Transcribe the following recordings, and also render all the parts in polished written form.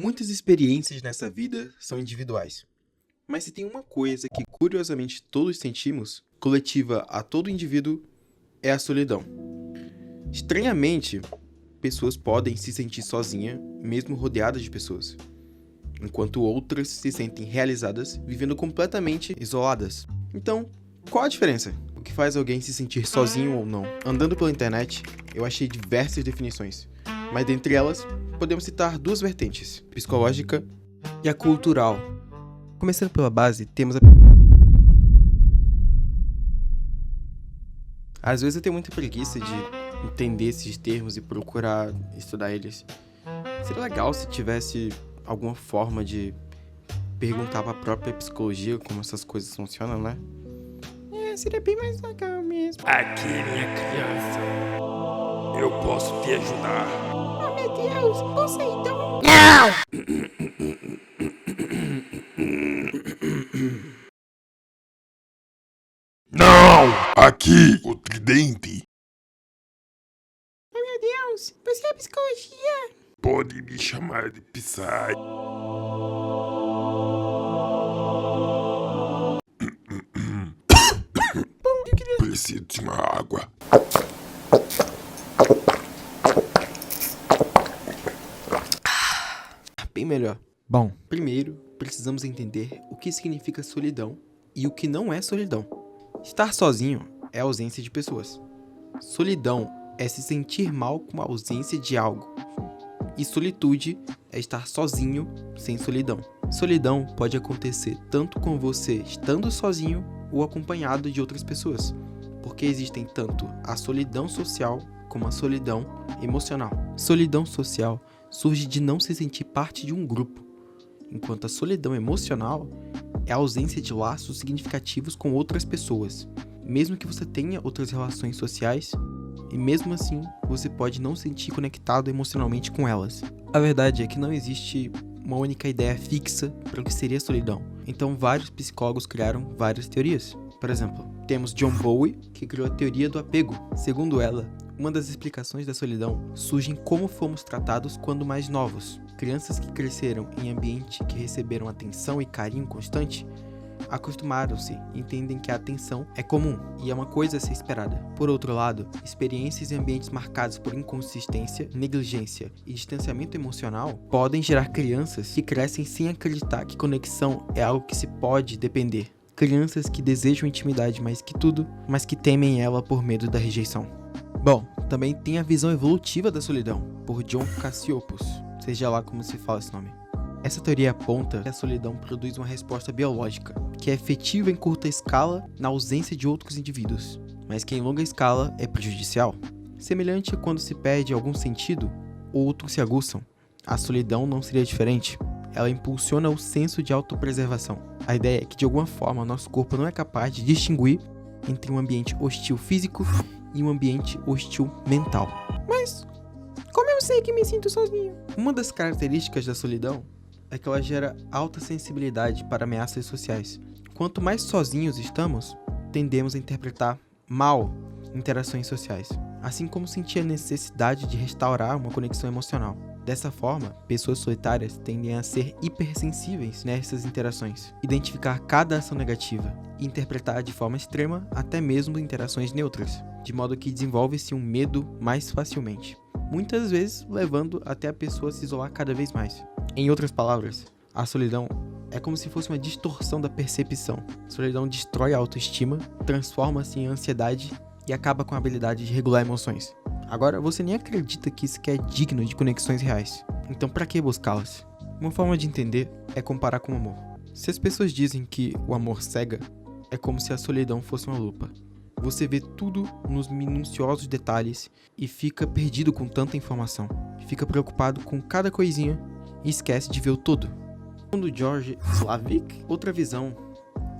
Muitas experiências nessa vida são individuais, mas se tem uma coisa que curiosamente todos sentimos, coletiva a todo indivíduo, é a solidão. Estranhamente, pessoas podem se sentir sozinhas, mesmo rodeadas de pessoas, enquanto outras se sentem realizadas, vivendo completamente isoladas. Então, qual a diferença? O que faz alguém se sentir sozinho ou não? Andando pela internet, eu achei diversas definições, mas dentre elas, podemos citar duas vertentes, a psicológica e a cultural. Começando pela base, temos a... Às vezes eu tenho muita preguiça de entender esses termos e procurar estudar eles. Seria legal se tivesse alguma forma de perguntar pra própria psicologia como essas coisas funcionam, né? Seria bem mais legal mesmo. Aqui, minha criança. Eu posso te ajudar. Oh, meu Deus, Poseidon! Não! Aqui, o tridente. Oh, meu Deus, você é psicologia? Pode me chamar de Psy. Preciso de uma água. Bem melhor. Bom, primeiro, precisamos entender o que significa solidão e o que não é solidão. Estar sozinho é a ausência de pessoas. Solidão é se sentir mal com a ausência de algo. E solitude é estar sozinho sem solidão. Solidão pode acontecer tanto com você estando sozinho ou acompanhado de outras pessoas, porque existem tanto a solidão social como a solidão emocional. Solidão social surge de não se sentir parte de um grupo, enquanto a solidão emocional é a ausência de laços significativos com outras pessoas. Mesmo que você tenha outras relações sociais, e mesmo assim você pode não se sentir conectado emocionalmente com elas. A verdade é que não existe uma única ideia fixa para o que seria solidão. Então vários psicólogos criaram várias teorias. Por exemplo, temos John Bowlby, que criou a teoria do apego. Segundo ela, uma das explicações da solidão surge em como fomos tratados quando mais novos. Crianças que cresceram em ambiente que receberam atenção e carinho constante acostumaram-se e entendem que a atenção é comum e é uma coisa a ser esperada. Por outro lado, experiências em ambientes marcados por inconsistência, negligência e distanciamento emocional podem gerar crianças que crescem sem acreditar que conexão é algo que se pode depender. Crianças que desejam intimidade mais que tudo, mas que temem ela por medo da rejeição. Bom, também tem a visão evolutiva da solidão, por John Cassiopus, seja lá como se fala esse nome. Essa teoria aponta que a solidão produz uma resposta biológica, que é efetiva em curta escala na ausência de outros indivíduos, mas que em longa escala é prejudicial. Semelhante a quando se perde algum sentido, ou outros se aguçam, a solidão não seria diferente. Ela impulsiona o senso de autopreservação. A ideia é que de alguma forma nosso corpo não é capaz de distinguir entre um ambiente hostil físico e um ambiente hostil mental. Mas como eu sei que me sinto sozinho? Uma das características da solidão é que ela gera alta sensibilidade para ameaças sociais. Quanto mais sozinhos estamos, tendemos a interpretar mal interações sociais, assim como sentir a necessidade de restaurar uma conexão emocional. Dessa forma, pessoas solitárias tendem a ser hipersensíveis nessas interações, identificar cada ação negativa e interpretar de forma extrema até mesmo interações neutras, de modo que desenvolve-se um medo mais facilmente, muitas vezes levando até a pessoa a se isolar cada vez mais. Em outras palavras, a solidão é como se fosse uma distorção da percepção. A solidão destrói a autoestima, transforma-se em ansiedade e acaba com a habilidade de regular emoções. Agora, você nem acredita que isso é digno de conexões reais. Então, para que buscá-las? Uma forma de entender é comparar com o amor. Se as pessoas dizem que o amor cega, é como se a solidão fosse uma lupa. Você vê tudo nos minuciosos detalhes e fica perdido com tanta informação. Fica preocupado com cada coisinha e esquece de ver o todo. Segundo George Slavik, outra visão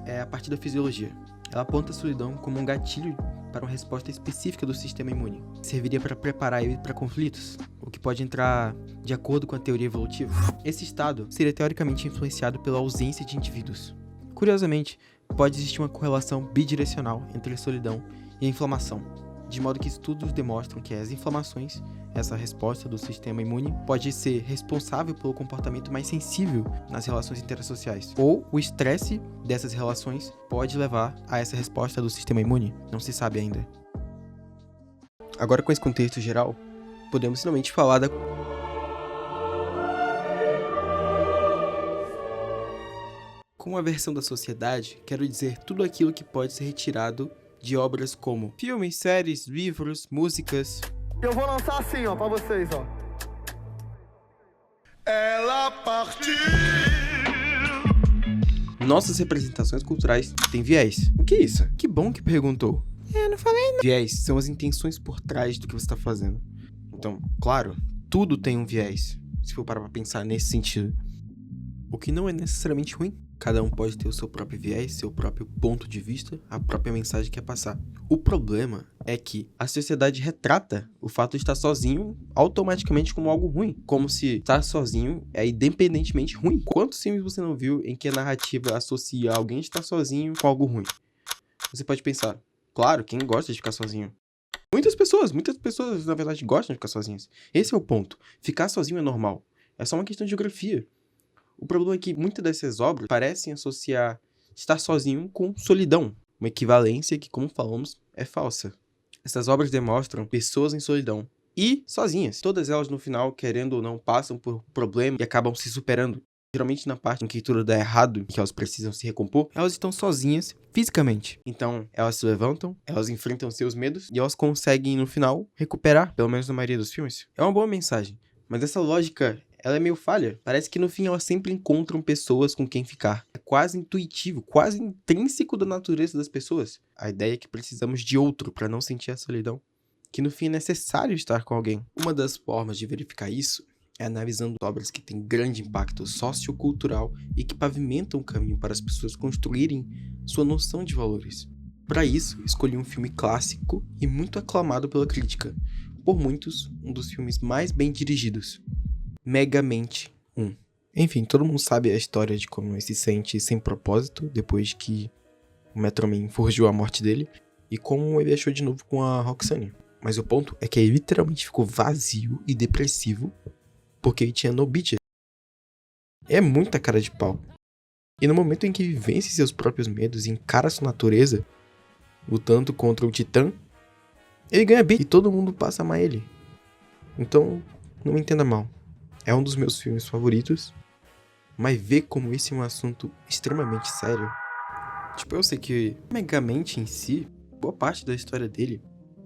é a partir da fisiologia. Ela aponta a solidão como um gatilho para uma resposta específica do sistema imune. Serviria para preparar ele para conflitos, o que pode entrar de acordo com a teoria evolutiva. Esse estado seria teoricamente influenciado pela ausência de indivíduos. Curiosamente, pode existir uma correlação bidirecional entre a solidão e a inflamação. de modo que estudos demonstram que as inflamações, essa resposta do sistema imune, pode ser responsável pelo comportamento mais sensível nas relações intersociais. Ou o estresse dessas relações pode levar a essa resposta do sistema imune. Não se sabe ainda. Agora, com esse contexto geral, podemos finalmente falar da... Com a versão da sociedade, quero dizer tudo aquilo que pode ser retirado de obras como filmes, séries, livros, músicas. Eu vou lançar assim, ó, pra vocês, ó. Ela partiu. Nossas representações culturais têm viés. O que é isso? Que bom que perguntou. Não falei não. Viés são as intenções por trás do que você está fazendo. Então, claro, tudo tem um viés, se for parar pra pensar nesse sentido. O que não é necessariamente ruim. Cada um pode ter o seu próprio viés, seu próprio ponto de vista, a própria mensagem que quer passar. O problema é que a sociedade retrata o fato de estar sozinho automaticamente como algo ruim. Como se estar sozinho é independentemente ruim. Quantos filmes você não viu em que a narrativa associa alguém estar sozinho com algo ruim? Você pode pensar, claro, quem gosta de ficar sozinho? Muitas pessoas, na verdade, gostam de ficar sozinhas. Esse é o ponto. Ficar sozinho é normal. É só uma questão de geografia. O problema é que muitas dessas obras parecem associar estar sozinho com solidão, uma equivalência que, como falamos, é falsa. Essas obras demonstram pessoas em solidão e sozinhas. Todas elas, no final, querendo ou não, passam por problemas e acabam se superando. Geralmente, na parte em que tudo dá errado e que elas precisam se recompor, elas estão sozinhas fisicamente. Então, elas se levantam, elas enfrentam seus medos e elas conseguem, no final, recuperar, pelo menos na maioria dos filmes. É uma boa mensagem, mas essa lógica... ela é meio falha. Parece que no fim elas sempre encontram pessoas com quem ficar. É quase intuitivo, quase intrínseco da natureza das pessoas. A ideia é que precisamos de outro para não sentir a solidão. Que no fim é necessário estar com alguém. Uma das formas de verificar isso é analisando obras que têm grande impacto sociocultural e que pavimentam o caminho para as pessoas construírem sua noção de valores. Para isso, escolhi um filme clássico e muito aclamado pela crítica. Por muitos, um dos filmes mais bem dirigidos. Megamente 1. Enfim, todo mundo sabe a história de como ele se sente sem propósito depois que o Metro Man forjou a morte dele e como ele achou de novo com a Roxane. Mas o ponto é que ele literalmente ficou vazio e depressivo porque ele tinha no bitches. É muita cara de pau. E no momento em que ele vence seus próprios medos e encara sua natureza, lutando contra o Titã, ele ganha bem e todo mundo passa a amar ele. Então, não me entenda mal. É um dos meus filmes favoritos, mas ver como esse é um assunto extremamente sério. Tipo, eu sei que Megamente em si, boa parte da história dele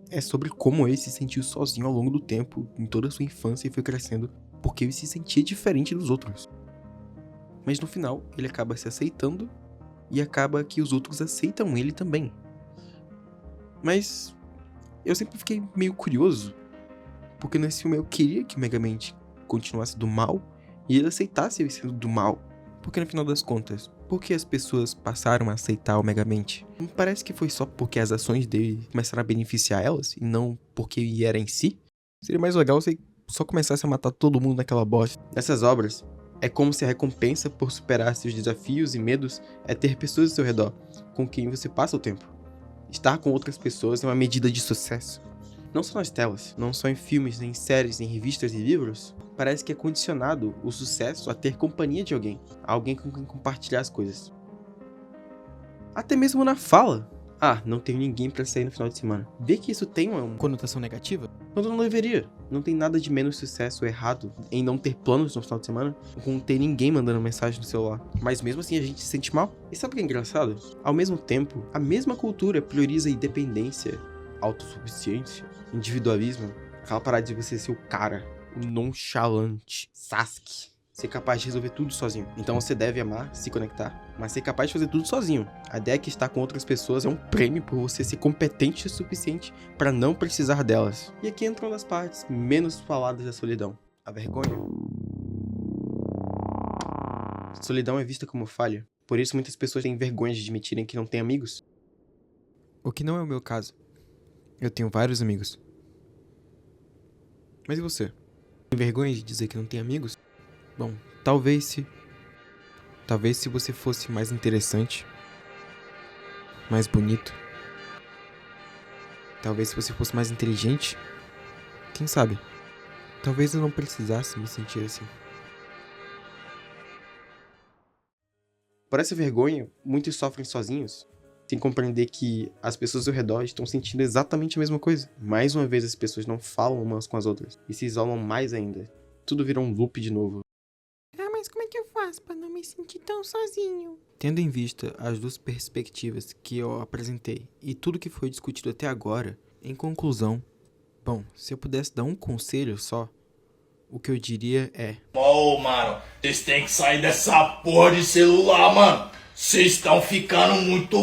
é sobre como ele se sentiu sozinho ao longo do tempo, em toda a sua infância e foi crescendo, porque ele se sentia diferente dos outros. Mas no final, ele acaba se aceitando e acaba que os outros aceitam ele também. Mas eu sempre fiquei meio curioso, porque nesse filme eu queria que Megamente continuasse do mal e ele aceitasse ele sendo do mal. Porque no final das contas, por que as pessoas passaram a aceitar o Megamente? Não parece que foi só porque as ações dele começaram a beneficiar elas e não porque ele era em si? Seria mais legal se ele só começasse a matar todo mundo naquela bosta. Nessas obras, é como se a recompensa por superar seus desafios e medos é ter pessoas ao seu redor, com quem você passa o tempo. Estar com outras pessoas é uma medida de sucesso. Não só nas telas, não só em filmes, nem em séries, nem em revistas e livros, parece que é condicionado o sucesso a ter companhia de alguém, alguém com quem compartilhar as coisas. Até mesmo na fala. Ah, não tenho ninguém pra sair no final de semana. Vê que isso tem uma conotação negativa? Quando não deveria. Não tem nada de menos sucesso ou errado em não ter planos no final de semana, com não ter ninguém mandando mensagem no celular. Mas mesmo assim a gente se sente mal. E sabe o que é engraçado? Ao mesmo tempo, a mesma cultura prioriza a independência, autossuficiência, individualismo, aquela parada de você ser o cara, o nonchalante, Sasuke, ser capaz de resolver tudo sozinho. Então você deve amar, se conectar, mas ser capaz de fazer tudo sozinho. A ideia é que estar com outras pessoas é um prêmio por você ser competente o suficiente para não precisar delas. E aqui entram as partes menos faladas da solidão. A vergonha. Solidão é vista como falha. Por isso muitas pessoas têm vergonha de admitirem que não têm amigos. O que não é o meu caso. Eu tenho vários amigos. Mas e você? Tem vergonha de dizer que não tem amigos? Bom, talvez se você fosse mais interessante, mais bonito, Talvez se você fosse mais inteligente, quem sabe? Talvez eu não precisasse me sentir assim. Por essa vergonha, muitos sofrem sozinhos, sem compreender que as pessoas ao redor estão sentindo exatamente a mesma coisa. Mais uma vez as pessoas não falam umas com as outras e se isolam mais ainda. Tudo vira um loop de novo. Ah, mas como é que eu faço pra não me sentir tão sozinho? Tendo em vista as duas perspectivas que eu apresentei e tudo que foi discutido até agora, em conclusão, bom, se eu pudesse dar um conselho só, o que eu diria é... Ô, mano, vocês têm que sair dessa porra de celular, mano. Vocês estão ficando muito